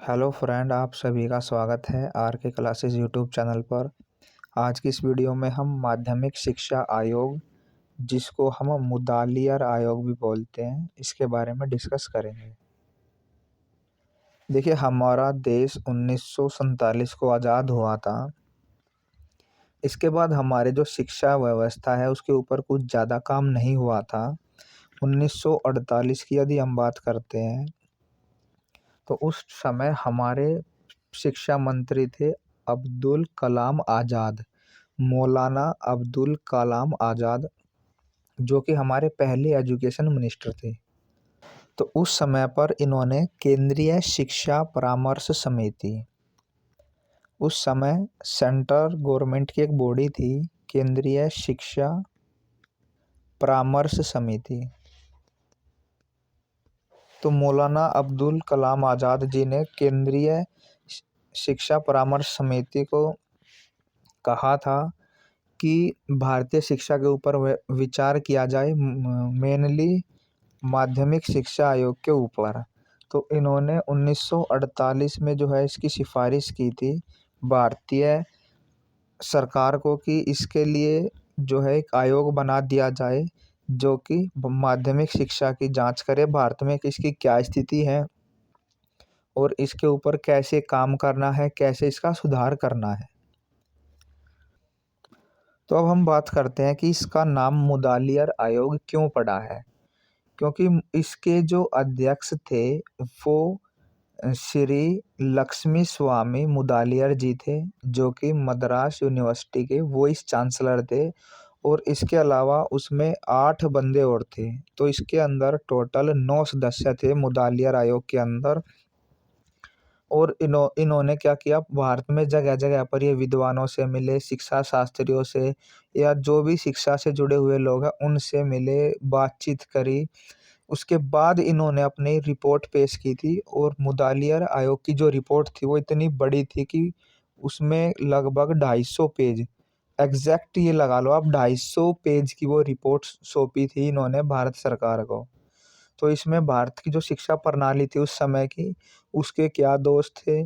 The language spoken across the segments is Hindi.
हेलो फ्रेंड, आप सभी का स्वागत है आर के क्लासेस यूट्यूब चैनल पर। आज की इस वीडियो में हम माध्यमिक शिक्षा आयोग, जिसको हम मुदालियर आयोग भी बोलते हैं, इसके बारे में डिस्कस करेंगे। देखिए, हमारा देश 1947 को आज़ाद हुआ था। इसके बाद हमारे जो शिक्षा व्यवस्था है उसके ऊपर कुछ ज़्यादा काम नहीं हुआ था। 1948 की यदि हम बात करते हैं तो उस समय हमारे शिक्षा मंत्री थे अब्दुल कलाम आज़ाद, मौलाना अब्दुल कलाम आज़ाद, जो कि हमारे पहले एजुकेशन मिनिस्टर थे। तो उस समय पर इन्होंने केंद्रीय शिक्षा परामर्श समिति, उस समय सेंट्रल गवर्नमेंट की एक बॉडी थी, केंद्रीय शिक्षा परामर्श समिति। तो मौलाना अब्दुल कलाम आज़ाद जी ने केंद्रीय शिक्षा परामर्श समिति को कहा था कि भारतीय शिक्षा के ऊपर विचार किया जाए, मेनली माध्यमिक शिक्षा आयोग के ऊपर। तो इन्होंने 1948 में जो है इसकी सिफारिश की थी भारतीय सरकार को कि इसके लिए जो है एक आयोग बना दिया जाए जो कि माध्यमिक शिक्षा की जांच करे, भारत में इसकी क्या स्थिति है और इसके ऊपर कैसे काम करना है, कैसे इसका सुधार करना है। तो अब हम बात करते हैं कि इसका नाम मुदालियर आयोग क्यों पड़ा है। क्योंकि इसके जो अध्यक्ष थे वो श्री लक्ष्मी स्वामी मुदालियर जी थे, जो कि मद्रास यूनिवर्सिटी के वाइस चांसलर थे। और इसके अलावा उसमें 8 बंदे और थे। तो इसके अंदर टोटल 9 सदस्य थे मुदालियर आयोग के अंदर। और इन्होंने क्या किया, भारत में जगह जगह पर ये विद्वानों से मिले, शिक्षा शास्त्रियों से या जो भी शिक्षा से जुड़े हुए लोग हैं उनसे मिले, बातचीत करी। उसके बाद इन्होंने अपनी रिपोर्ट पेश की थी। और मुदालियर आयोग की जो रिपोर्ट थी वो इतनी बड़ी थी कि उसमें लगभग 250 पेज, एग्जैक्ट ये लगा लो आप, 250 पेज की वो रिपोर्ट सौंपी थी इन्होंने भारत सरकार को। तो इसमें भारत की जो शिक्षा प्रणाली थी उस समय की, उसके क्या दोष थे,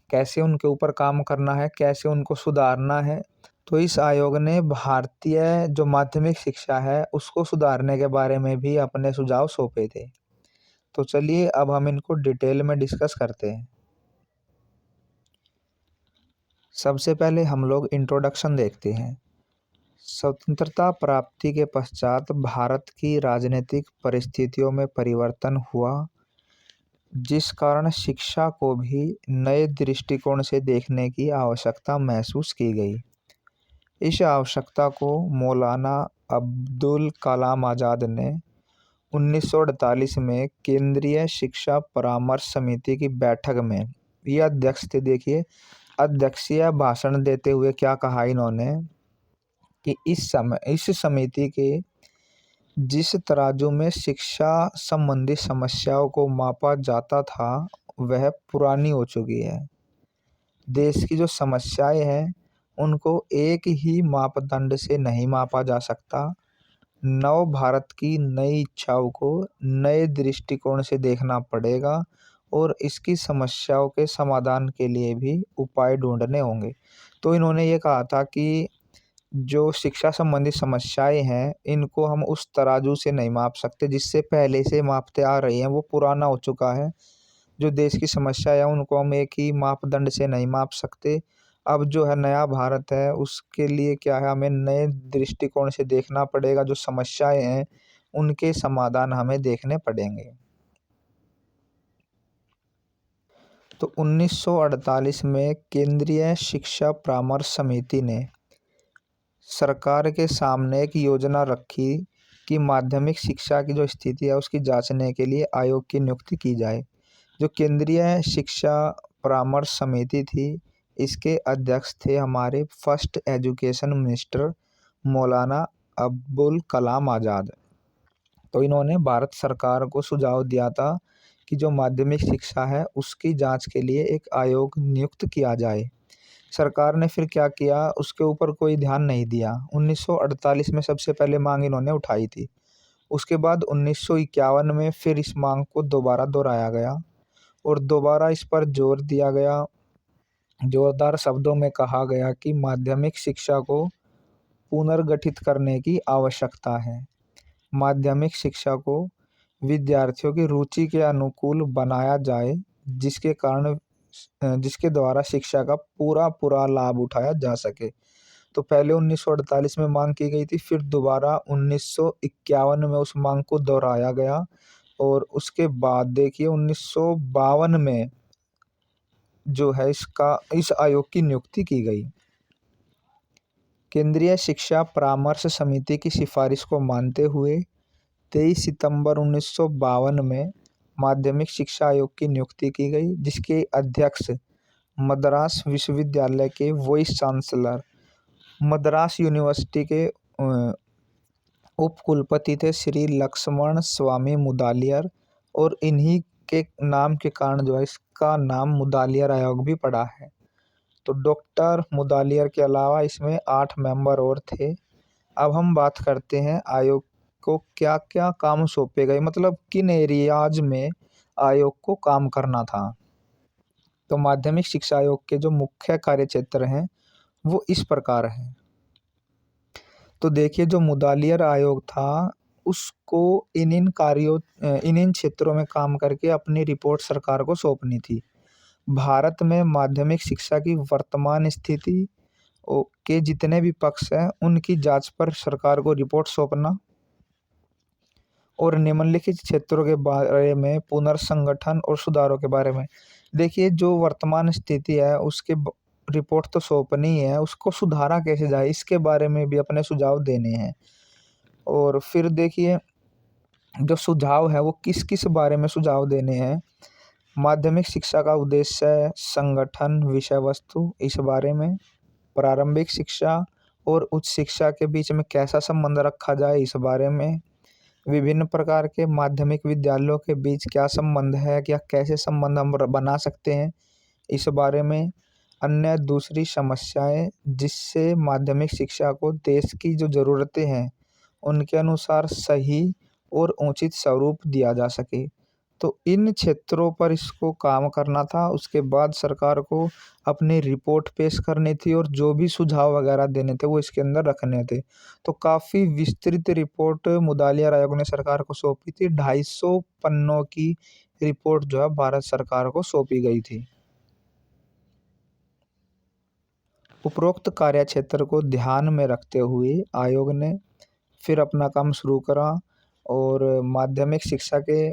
कैसे उनके ऊपर काम करना है, कैसे उनको सुधारना है। तो इस आयोग ने भारतीय जो माध्यमिक शिक्षा है उसको सुधारने के बारे में भी अपने सुझाव सौंपे थे। तो चलिए अब हम इनको डिटेल में डिस्कस करते हैं। सबसे पहले हम लोग इंट्रोडक्शन देखते हैं। स्वतंत्रता प्राप्ति के पश्चात भारत की राजनीतिक परिस्थितियों में परिवर्तन हुआ, जिस कारण शिक्षा को भी नए दृष्टिकोण से देखने की आवश्यकता महसूस की गई। इस आवश्यकता को मौलाना अब्दुल कलाम आज़ाद ने 1948 में केंद्रीय शिक्षा परामर्श समिति की बैठक में, ये अध्यक्ष थे, देखिए अध्यक्षीय भाषण देते हुए क्या कहा इन्होंने कि इस समिति के जिस तराजू में शिक्षा संबंधी समस्याओं को मापा जाता था वह पुरानी हो चुकी है। देश की जो समस्याएं हैं उनको एक ही मापदंड से नहीं मापा जा सकता। नव भारत की नई इच्छाओं को नए दृष्टिकोण से देखना पड़ेगा और इसकी समस्याओं के समाधान के लिए भी उपाय ढूंढने होंगे। तो इन्होंने ये कहा था कि जो शिक्षा संबंधी समस्याएं हैं इनको हम उस तराजू से नहीं माप सकते जिससे पहले से मापते आ रहे हैं, वो पुराना हो चुका है। जो देश की समस्या है उनको हम एक ही मापदंड से नहीं माप सकते। अब जो है नया भारत है उसके लिए क्या है, हमें नए दृष्टिकोण से देखना पड़ेगा। जो समस्याएं हैं उनके समाधान हमें देखने पड़ेंगे। तो 1948 में केंद्रीय शिक्षा परामर्श समिति ने सरकार के सामने एक योजना रखी कि माध्यमिक शिक्षा की जो स्थिति है उसकी जांचने के लिए आयोग की नियुक्ति की जाए। जो केंद्रीय शिक्षा परामर्श समिति थी इसके अध्यक्ष थे हमारे फर्स्ट एजुकेशन मिनिस्टर मौलाना अब्दुल कलाम आज़ाद। तो इन्होंने भारत सरकार को सुझाव दिया था कि जो माध्यमिक शिक्षा है उसकी जांच के लिए एक आयोग नियुक्त किया जाए। सरकार ने फिर क्या किया, उसके ऊपर कोई ध्यान नहीं दिया। 1948 में सबसे पहले मांग इन्होंने उठाई थी। उसके बाद 1951 में फिर इस मांग को दोबारा दोहराया गया और दोबारा इस पर जोर दिया गया, जोरदार शब्दों में कहा गया कि माध्यमिक शिक्षा को पुनर्गठित करने की आवश्यकता है। माध्यमिक शिक्षा को विद्यार्थियों की रुचि के अनुकूल बनाया जाए, जिसके द्वारा शिक्षा का पूरा लाभ उठाया जा सके। तो पहले 1948 में मांग की गई थी, फिर दोबारा 1951 में उस मांग को दोहराया गया और उसके बाद देखिए 1952 में जो है इस आयोग की नियुक्ति की गई। केंद्रीय शिक्षा परामर्श समिति की सिफारिश को मानते हुए 23 सितंबर 1952 में माध्यमिक शिक्षा आयोग की नियुक्ति की गई, जिसके अध्यक्ष मद्रास विश्वविद्यालय के वाइस चांसलर, मद्रास यूनिवर्सिटी के उप कुलपति थे श्री लक्ष्मण स्वामी मुदालियर, और इन्हीं के नाम के कारण जो है इसका नाम मुदालियर आयोग भी पड़ा है। तो डॉक्टर मुदालियर के अलावा इसमें 8 मेंबर और थे। अब हम बात करते हैं आयोग को क्या क्या काम सौंपे गए, मतलब किन एरियाज में आयोग को काम करना था। तो माध्यमिक शिक्षा आयोग के जो मुख्य कार्य क्षेत्र हैं वो इस प्रकार हैं। तो देखिए जो मुदालियर आयोग था उसको इन क्षेत्रों में काम करके अपनी रिपोर्ट सरकार को सौंपनी थी। भारत में माध्यमिक शिक्षा की वर्तमान स्थिति के जितने भी पक्ष हैं उनकी जांच पर सरकार को रिपोर्ट सौंपना, और निम्नलिखित क्षेत्रों के बारे में पुनर्संगठन और सुधारों के बारे में। देखिए जो वर्तमान स्थिति है उसके रिपोर्ट तो सौंपनी है, उसको सुधारा कैसे जाए इसके बारे में भी अपने सुझाव देने हैं। और फिर देखिए जो सुझाव है वो किस किस बारे में सुझाव देने हैं। माध्यमिक शिक्षा का उद्देश्य, संगठन, विषय वस्तु, इस बारे में। प्रारंभिक शिक्षा और उच्च शिक्षा के बीच में कैसा संबंध रखा जाए, इस बारे में। विभिन्न प्रकार के माध्यमिक विद्यालयों के बीच क्या संबंध है, क्या कैसे संबंध हम बना सकते हैं, इस बारे में। अन्य दूसरी समस्याएं जिससे माध्यमिक शिक्षा को देश की जो ज़रूरतें हैं उनके अनुसार सही और उचित स्वरूप दिया जा सके। तो इन क्षेत्रों पर इसको काम करना था। उसके बाद सरकार को अपनी रिपोर्ट पेश करनी थी और जो भी सुझाव वगैरह देने थे वो इसके अंदर रखने थे। तो काफ़ी विस्तृत रिपोर्ट मुदालियर आयोग ने सरकार को सौंपी थी। 250 पन्नों की रिपोर्ट जो है भारत सरकार को सौंपी गई थी। उपरोक्त कार्य क्षेत्र को ध्यान में रखते हुए आयोग ने फिर अपना काम शुरू करा और माध्यमिक शिक्षा के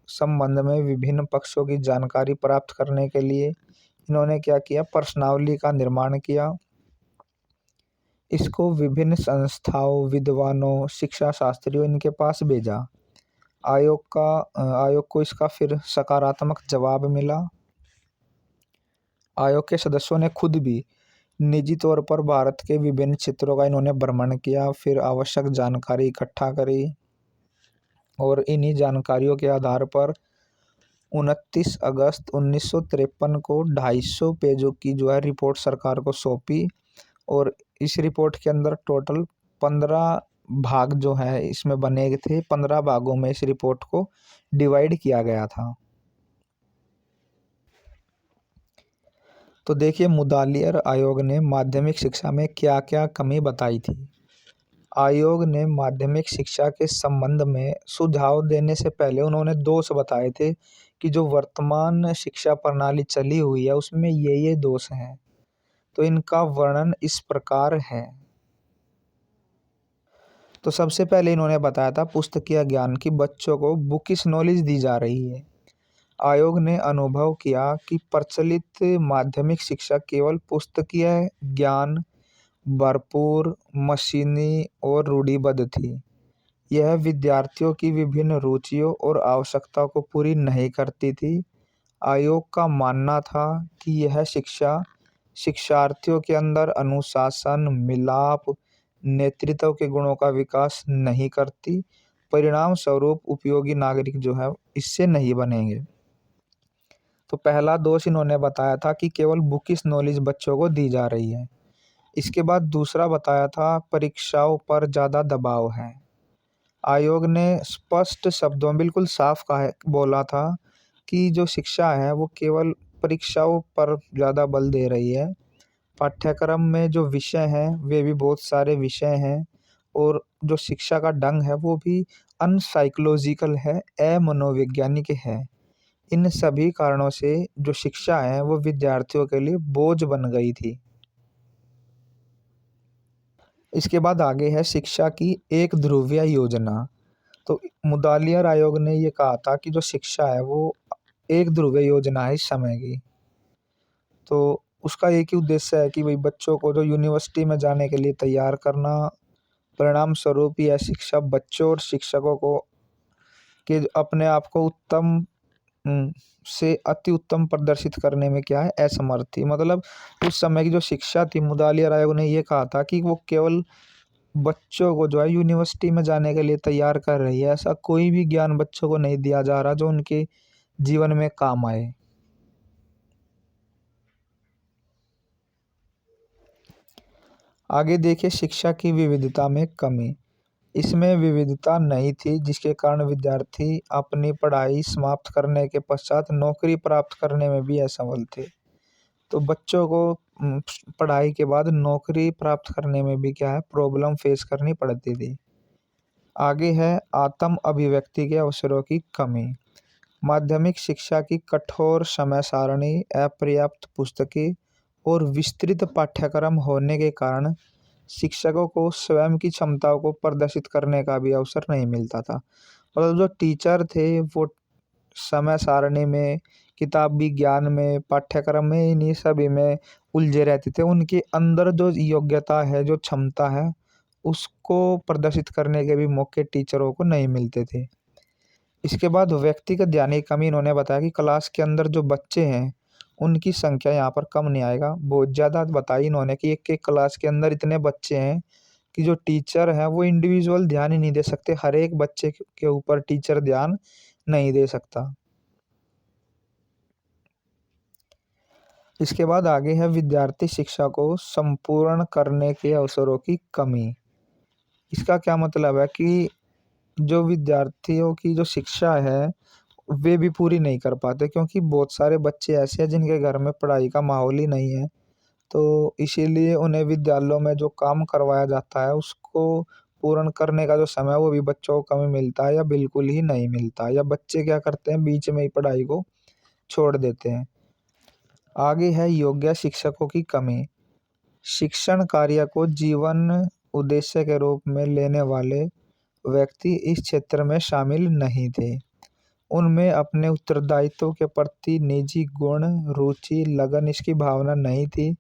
संबंध में विभिन्न पक्षों की जानकारी प्राप्त करने के लिए इन्होंने क्या किया, प्रश्नावली का निर्माण किया। इसको विभिन्न संस्थाओं, विद्वानों, शिक्षा शास्त्रियों इनके पास भेजा। आयोग को इसका फिर सकारात्मक जवाब मिला। आयोग के सदस्यों ने खुद भी निजी तौर पर भारत के विभिन्न क्षेत्रों का इन्होंने भ्रमण किया, फिर आवश्यक जानकारी इकट्ठा करी और इन्हीं जानकारियों के आधार पर 29 अगस्त 1953 को 250 पेजों की जो है रिपोर्ट सरकार को सौंपी। और इस रिपोर्ट के अंदर टोटल 15 भाग जो है इसमें बने थे। 15 भागों में इस रिपोर्ट को डिवाइड किया गया था। तो देखिए मुदालियर आयोग ने माध्यमिक शिक्षा में क्या क्या कमी बताई थी। आयोग ने माध्यमिक शिक्षा के संबंध में सुझाव देने से पहले उन्होंने दोष बताए थे कि जो वर्तमान शिक्षा प्रणाली चली हुई है उसमें ये दोष हैं। तो इनका वर्णन इस प्रकार है। तो सबसे पहले इन्होंने बताया था पुस्तकीय ज्ञान की बच्चों को बुकिश नॉलेज दी जा रही है। आयोग ने अनुभव किया कि प्रचलित माध्यमिक शिक्षा केवल पुस्तकीय ज्ञान भरपूर, मशीनी और रूढ़िबद्ध थी। यह विद्यार्थियों की विभिन्न रुचियों और आवश्यकताओं को पूरी नहीं करती थी। आयोग का मानना था कि यह शिक्षा शिक्षार्थियों के अंदर अनुशासन, मिलाप, नेतृत्व के गुणों का विकास नहीं करती। परिणाम स्वरूप उपयोगी नागरिक जो है इससे नहीं बनेंगे। तो पहला दोष इन्होंने बताया था कि केवल बुकिश नॉलेज बच्चों को दी जा रही है। इसके बाद दूसरा बताया था परीक्षाओं पर ज़्यादा दबाव है। आयोग ने स्पष्ट शब्दों बिल्कुल साफ बोला था की जो शिक्षा है वो केवल परीक्षाओं पर ज़्यादा बल दे रही है। पाठ्यक्रम में जो विषय हैं वे भी बहुत सारे विषय हैं और जो शिक्षा का ढंग है वो भी अनसाइकोलॉजिकल है, अमनोवैज्ञानिक है। इन सभी कारणों से जो शिक्षा है वो विद्यार्थियों के लिए बोझ बन गई थी। इसके बाद आगे है शिक्षा की एक ध्रुवीय योजना। तो मुदालियर आयोग ने ये कहा था कि जो शिक्षा है वो एक ध्रुवीय योजना है इस समय की। तो उसका एक ही उद्देश्य है कि भाई बच्चों को जो यूनिवर्सिटी में जाने के लिए तैयार करना, परिणाम स्वरूप यह शिक्षा बच्चों और शिक्षकों को के अपने आप को उत्तम से अति उत्तम प्रदर्शित करने में क्या है असमर्थ थी। मतलब उस समय की जो शिक्षा थी मुदालियर आयोग ने ये कहा था कि वो केवल बच्चों को जो है यूनिवर्सिटी में जाने के लिए तैयार कर रही है, ऐसा कोई भी ज्ञान बच्चों को नहीं दिया जा रहा जो उनके जीवन में काम आए। आगे देखिए शिक्षा की विविधता में कमी। इसमें विविधता नहीं थी जिसके कारण विद्यार्थी अपनी पढ़ाई समाप्त करने के पश्चात नौकरी प्राप्त करने में भी असफल थे। तो बच्चों को पढ़ाई के बाद नौकरी प्राप्त करने में भी क्या है प्रॉब्लम फेस करनी पड़ती थी। आगे है आत्म अभिव्यक्ति के अवसरों की कमी। माध्यमिक शिक्षा की कठोर समय सारणी, अपर्याप्त पुस्तकें और विस्तृत पाठ्यक्रम होने के कारण शिक्षकों को स्वयं की क्षमताओं को प्रदर्शित करने का भी अवसर नहीं मिलता था। मतलब जो टीचर थे वो समय सारणी में, किताबी ज्ञान में, पाठ्यक्रम में, इन्हीं सभी में उलझे रहते थे। उनके अंदर जो योग्यता है, जो क्षमता है, उसको प्रदर्शित करने के भी मौके टीचरों को नहीं मिलते थे। इसके बाद व्यक्तिगत ध्यान की कमी। इन्होंने बताया कि क्लास के अंदर जो बच्चे हैं उनकी संख्या यहाँ पर कम नहीं आएगा, बहुत ज़्यादा बताई इन्होंने कि एक एक क्लास के अंदर इतने बच्चे हैं कि जो टीचर हैं वो इंडिविजुअल ध्यान ही नहीं दे सकते, हर एक बच्चे के ऊपर टीचर ध्यान नहीं दे सकता। इसके बाद आगे है विद्यार्थी शिक्षा को संपूर्ण करने के अवसरों की कमी। इसका क्या मतलब है कि जो विद्यार्थियों की जो शिक्षा है वे भी पूरी नहीं कर पाते क्योंकि बहुत सारे बच्चे ऐसे हैं जिनके घर में पढ़ाई का माहौल ही नहीं है। तो इसीलिए उन्हें विद्यालयों में जो काम करवाया जाता है उसको पूर्ण करने का जो समय है वो भी बच्चों को कम मिलता है या बिल्कुल ही नहीं मिलता, या बच्चे क्या करते हैं बीच में ही पढ़ाई को छोड़ देते हैं। आगे है योग्य शिक्षकों की कमी। शिक्षण कार्य को जीवन उद्देश्य के रूप में लेने वाले व्यक्ति इस क्षेत्र में शामिल नहीं थे। उनमें अपने उत्तरदायित्व के प्रति निजी गुण, रुचि, लगन इसकी भावना नहीं थी।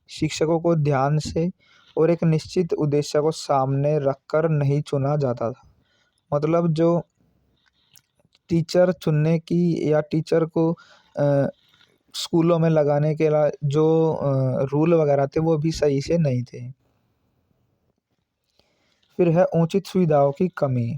शिक्षकों को ध्यान से और एक निश्चित उद्देश्य को सामने रखकर नहीं चुना जाता था। मतलब जो टीचर चुनने की या टीचर को स्कूलों में लगाने के जो रूल वगैरह थे वो भी सही से नहीं थे। फिर है उचित सुविधाओं की कमी।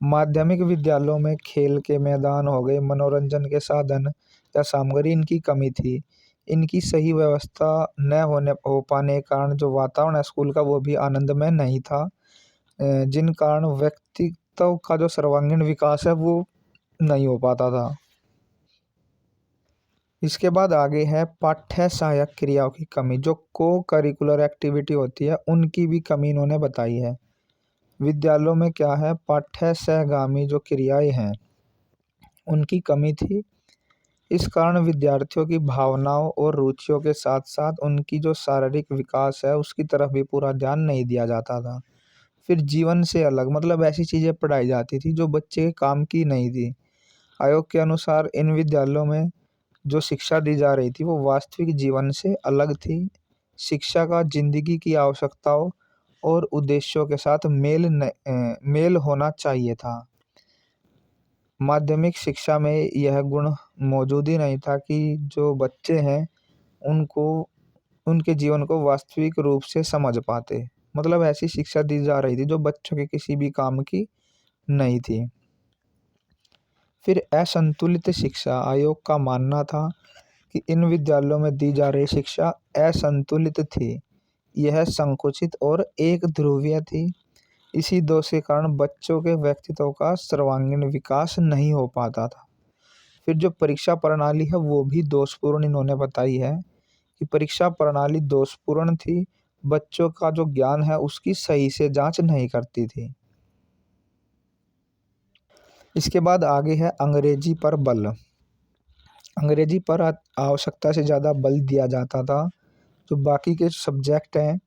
माध्यमिक विद्यालयों में खेल के मैदान हो गए, मनोरंजन के साधन या सामग्री इनकी कमी थी। इनकी सही व्यवस्था न हो पाने के कारण जो वातावरण है स्कूल का वो भी आनंदमय नहीं था, जिन कारण व्यक्तित्व का जो सर्वांगीण विकास है वो नहीं हो पाता था। इसके बाद आगे है पाठ्य सहायक क्रियाओं की कमी। जो को करिकुलर एक्टिविटी होती है उनकी भी कमी इन्होंने बताई है। विद्यालयों में क्या है पाठ्य सहगामी जो क्रियाएं हैं उनकी कमी थी। इस कारण विद्यार्थियों की भावनाओं और रुचियों के साथ साथ उनकी जो शारीरिक विकास है उसकी तरफ भी पूरा ध्यान नहीं दिया जाता था। फिर जीवन से अलग मतलब ऐसी चीज़ें पढ़ाई जाती थी जो बच्चे के काम की नहीं थी। आयोग के अनुसार इन विद्यालयों में जो शिक्षा दी जा रही थी वो वास्तविक जीवन से अलग थी। शिक्षा का जिंदगी की आवश्यकताओं और उद्देश्यों के साथ मेल होना चाहिए था। माध्यमिक शिक्षा में यह गुण मौजूद ही नहीं था कि जो बच्चे हैं उनको उनके जीवन को वास्तविक रूप से समझ पाते। मतलब ऐसी शिक्षा दी जा रही थी जो बच्चों के किसी भी काम की नहीं थी। फिर असंतुलित शिक्षा। आयोग का मानना था कि इन विद्यालयों में दी जा रही शिक्षा असंतुलित थी। यह संकुचित और एक ध्रुवीय थी। इसी दोष के कारण बच्चों के व्यक्तित्व का सर्वांगीण विकास नहीं हो पाता था। फिर जो परीक्षा प्रणाली है वो भी दोषपूर्ण इन्होंने बताई है कि परीक्षा प्रणाली दोषपूर्ण थी, बच्चों का जो ज्ञान है उसकी सही से जांच नहीं करती थी। इसके बाद आगे है अंग्रेजी पर बल। अंग्रेजी पर आवश्यकता से ज़्यादा बल दिया जाता था। जो बाकी के सब्जेक्ट हैं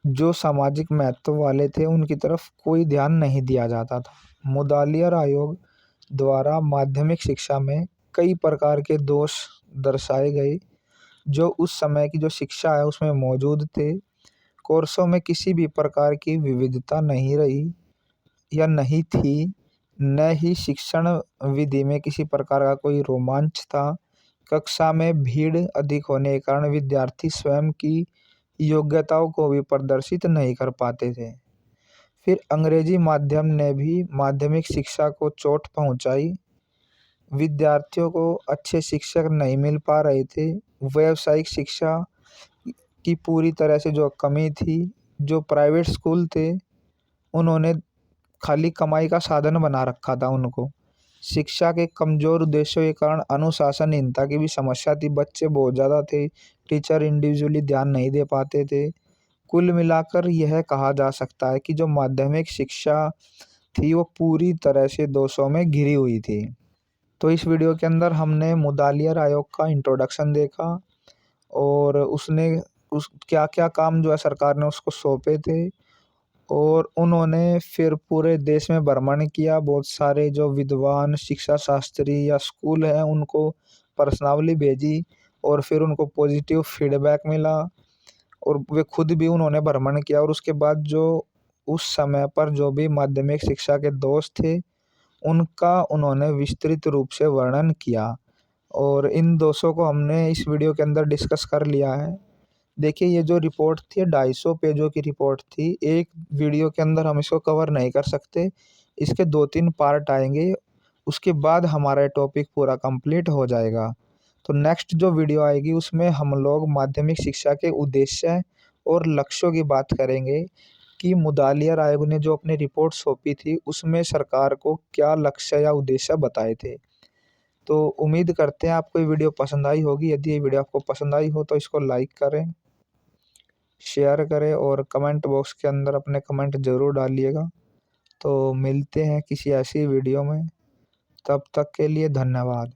जो सामाजिक महत्व वाले थे उनकी तरफ कोई ध्यान नहीं दिया जाता था। मुदालियर आयोग द्वारा माध्यमिक शिक्षा में कई प्रकार के दोष दर्शाए गए जो उस समय की जो शिक्षा है उसमें मौजूद थे। कोर्सों में किसी भी प्रकार की विविधता नहीं रही या नहीं थी, न ही शिक्षण विधि में किसी प्रकार का कोई रोमांच था। कक्षा में भीड़ अधिक होने के कारण विद्यार्थी स्वयं की योग्यताओं को भी प्रदर्शित नहीं कर पाते थे। फिर अंग्रेजी माध्यम ने भी माध्यमिक शिक्षा को चोट पहुंचाई। विद्यार्थियों को अच्छे शिक्षक नहीं मिल पा रहे थे। व्यावसायिक शिक्षा की पूरी तरह से जो कमी थी, जो प्राइवेट स्कूल थे उन्होंने खाली कमाई का साधन बना रखा था उनको। शिक्षा के कमज़ोर उद्देश्यों के कारण अनुशासनहीनता की भी समस्या थी, बच्चे बहुत ज़्यादा थे, टीचर इंडिविजुअली ध्यान नहीं दे पाते थे। कुल मिलाकर यह कहा जा सकता है कि जो माध्यमिक शिक्षा थी वो पूरी तरह से दोषों में घिरी हुई थी। तो इस वीडियो के अंदर हमने मुदालियर आयोग का इंट्रोडक्शन देखा और उसने उस क्या-क्या काम जो है सरकार ने उसको सौंपे थे और उन्होंने फिर पूरे देश में भ्रमण किया। बहुत सारे जो विद्वान, शिक्षा शास्त्री या स्कूल हैं उनको प्रश्नावली भेजी और फिर उनको पॉजिटिव फीडबैक मिला और वे खुद भी उन्होंने भ्रमण किया और उसके बाद जो उस समय पर जो भी माध्यमिक शिक्षा के दोष थे, उनका उन्होंने विस्तृत रूप से वर्णन किया और इन दोषों को हमने इस वीडियो के अंदर डिस्कस कर लिया है। देखिए ये जो रिपोर्ट थी 250 पेजों की रिपोर्ट थी। एक वीडियो के अंदर हम इसको कवर नहीं कर सकते। इसके 2-3 पार्ट आएँगे, उसके बाद हमारा टॉपिक पूरा कंप्लीट हो जाएगा। तो नेक्स्ट जो वीडियो आएगी उसमें हम लोग माध्यमिक शिक्षा के उद्देश्य और लक्ष्यों की बात करेंगे कि मुदालियर आयोग ने जो अपनी रिपोर्ट सौंपी थी उसमें सरकार को क्या लक्ष्य या उद्देश्य बताए थे। तो उम्मीद करते हैं आपको ये वीडियो पसंद आई होगी। यदि ये वीडियो आपको पसंद आई हो तो इसको लाइक करें, शेयर करें और कमेंट बॉक्स के अंदर अपने कमेंट ज़रूर डालिएगा। तो मिलते हैं किसी ऐसी वीडियो में, तब तक के लिए धन्यवाद।